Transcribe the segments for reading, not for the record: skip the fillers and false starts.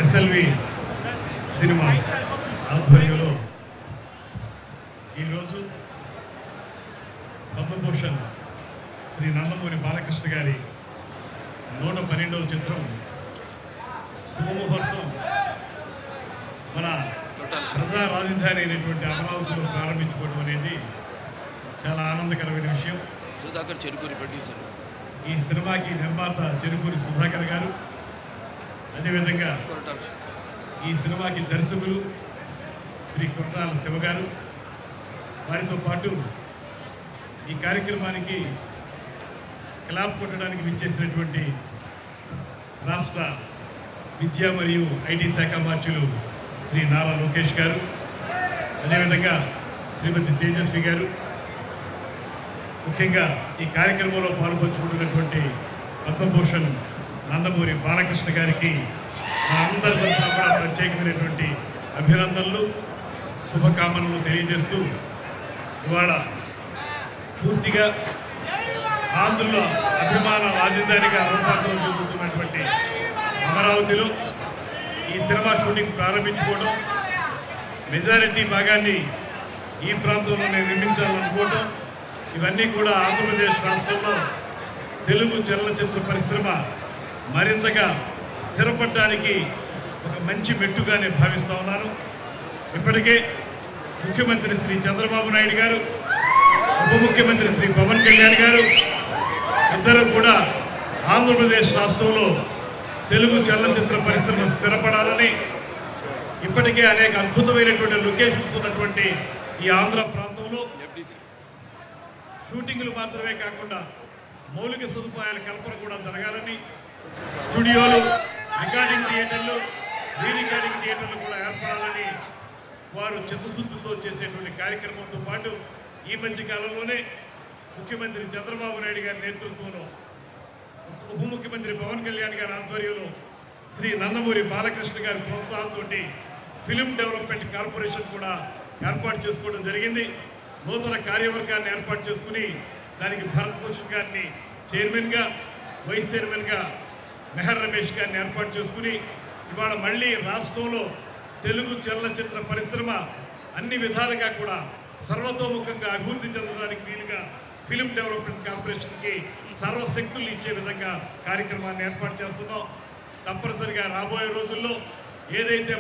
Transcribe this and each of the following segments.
SLV cinema ఆధ్వర్యంలో ఈరోజు పద్మభూషణ్ శ్రీ నందమూరి బాలకృష్ణ గారి 112వ చిత్రం శుభముహూర్తం మన ప్రజా రాజధాని అయినటువంటి అమరావతిలో ప్రారంభించుకోవడం అనేది చాలా ఆనందకరమైన విషయం. సుధాకర్ చెరుకూరి ప్రొడ్యూసర్, ఈ సినిమాకి నిర్మాత చెరుకూరి సుధాకర్ గారు, అదేవిధంగా ఈ సినిమాకి దర్శకులు శ్రీ కొట్టాల శివ గారు, వారితో పాటు ఈ కార్యక్రమానికి క్లాప్ కొట్టడానికి విచ్చేసినటువంటి రాష్ట్ర విద్యా మరియు ఐటీ శాఖ మార్చులు శ్రీ నారా లోకేష్ గారు, అదేవిధంగా శ్రీమతి తేజస్వి గారు, ముఖ్యంగా ఈ కార్యక్రమంలో పాల్పంచుకుంటున్నటువంటి పద్మభూషణ్ నందమూరి బాలకృష్ణ గారికి మా అందరి తరఫున కూడా ప్రత్యేకమైనటువంటి అభినందనలు, శుభకామనలు తెలియజేస్తూ ఇవాళ పూర్తిగా ఆంధ్రుల అభిమాన రాజధానిగా రూపాంతరం చెందుతున్నటువంటి అమరావతిలో ఈ సినిమా షూటింగ్ ప్రారంభించుకోవడం, మెజారిటీ భాగాన్ని ఈ ప్రాంతంలోనే నిర్మించాలనుకోవడం, ఇవన్నీ కూడా ఆంధ్రప్రదేశ్ రాష్ట్రంలో తెలుగు చలనచిత్ర పరిశ్రమ మరింతగా స్థిరపడడానికి ఒక మంచి మెట్టుగానే భావిస్తూ ఉన్నాను. ఇప్పటికే ముఖ్యమంత్రి శ్రీ చంద్రబాబు నాయుడు గారు, ఉప ముఖ్యమంత్రి శ్రీ పవన్ కళ్యాణ్ గారు ఇద్దరు కూడా ఆంధ్రప్రదేశ్ రాష్ట్రంలో తెలుగు చలనచిత్ర పరిశ్రమ స్థిరపడాలని, ఇప్పటికే అనేక అద్భుతమైనటువంటి లొకేషన్స్ ఉన్నటువంటి ఈ ఆంధ్ర ప్రాంతంలో షూటింగ్లు మాత్రమే కాకుండా మౌలిక సదుపాయాల కల్పన కూడా జరగాలని, స్టూడియోలు, రికార్డింగ్ థియేటర్లు, రీ రికార్డింగ్ థియేటర్లు కూడా ఏర్పడాలని వారు చిత్తశుద్ధితో చేసేటువంటి కార్యక్రమంతో పాటు ఈ మధ్య కాలంలోనే ముఖ్యమంత్రి చంద్రబాబు నాయుడు గారి నేతృత్వంలో, ఉప ముఖ్యమంత్రి పవన్ కళ్యాణ్ గారి ఆధ్వర్యంలో శ్రీ నందమూరి బాలకృష్ణ గారి ప్రోత్సాహంతో ఫిలిం డెవలప్మెంట్ కార్పొరేషన్ కూడా ఏర్పాటు చేసుకోవడం జరిగింది. నూతన కార్యవర్గాన్ని ఏర్పాటు చేసుకుని దానికి భరత్ భూషణ్ గారిని చైర్మన్గా, వైస్ చైర్మన్గా మెహర్ రమేష్ గారిని ఏర్పాటు చేసుకుని ఇవాళ మళ్ళీ రాష్ట్రంలో తెలుగు చలనచిత్ర పరిశ్రమ అన్ని విధాలుగా కూడా సర్వతోముఖంగా అభివృద్ధి చెందడానికి వీలుగా ఫిలిం డెవలప్మెంట్ కార్పొరేషన్కి సర్వశక్తులు ఇచ్చే విధంగా కార్యక్రమాన్ని ఏర్పాటు చేస్తున్నాం. తప్పనిసరిగా రాబోయే రోజుల్లో ఏదైతే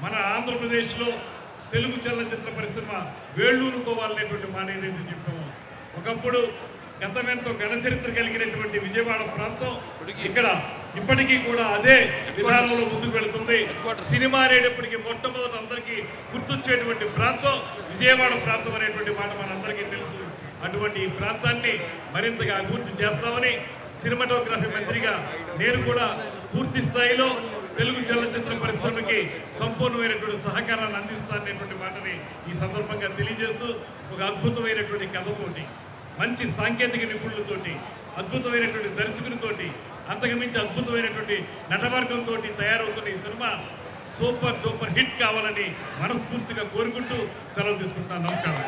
మన ఆంధ్రప్రదేశ్లో తెలుగు చలనచిత్ర పరిశ్రమ వేళ్ళూనుకోవాలనేటువంటి మాట ఏదైతే చెప్పామో, ఒకప్పుడు గతమెంతో ఘనచరిత్ర కలిగినటువంటి విజయవాడ ప్రాంతం ఇక్కడ ఇప్పటికీ కూడా అదే విధానంలో ముందుకు వెళుతుంది. సినిమా అనేటప్పటికీ మొట్టమొదటి అందరికీ గుర్తొచ్చేటువంటి ప్రాంతం విజయవాడ ప్రాంతం అనేటువంటి మాట మనందరికీ తెలుసు. అటువంటి ఈ ప్రాంతాన్ని మరింతగా అభివృద్ధి చేస్తామని సినిమాటోగ్రఫీ మంత్రిగా నేను కూడా పూర్తి స్థాయిలో తెలుగు చలనచిత్ర పరిశ్రమకి సంపూర్ణమైనటువంటి సహకారాన్ని అందిస్తాననేటువంటి మాటని ఈ సందర్భంగా తెలియజేస్తూ, ఒక అద్భుతమైనటువంటి కథతోటి, మంచి సాంకేతిక నిపుణులతోటి, అద్భుతమైనటువంటి దర్శకునితోటి, అంతకుమించి అద్భుతమైనటువంటి నటవర్గంతో తయారవుతున్న ఈ సినిమా సూపర్ డూపర్ హిట్ కావాలని మనస్ఫూర్తిగా కోరుకుంటూ సెలవు తీసుకుంటున్నాను. నమస్కారం.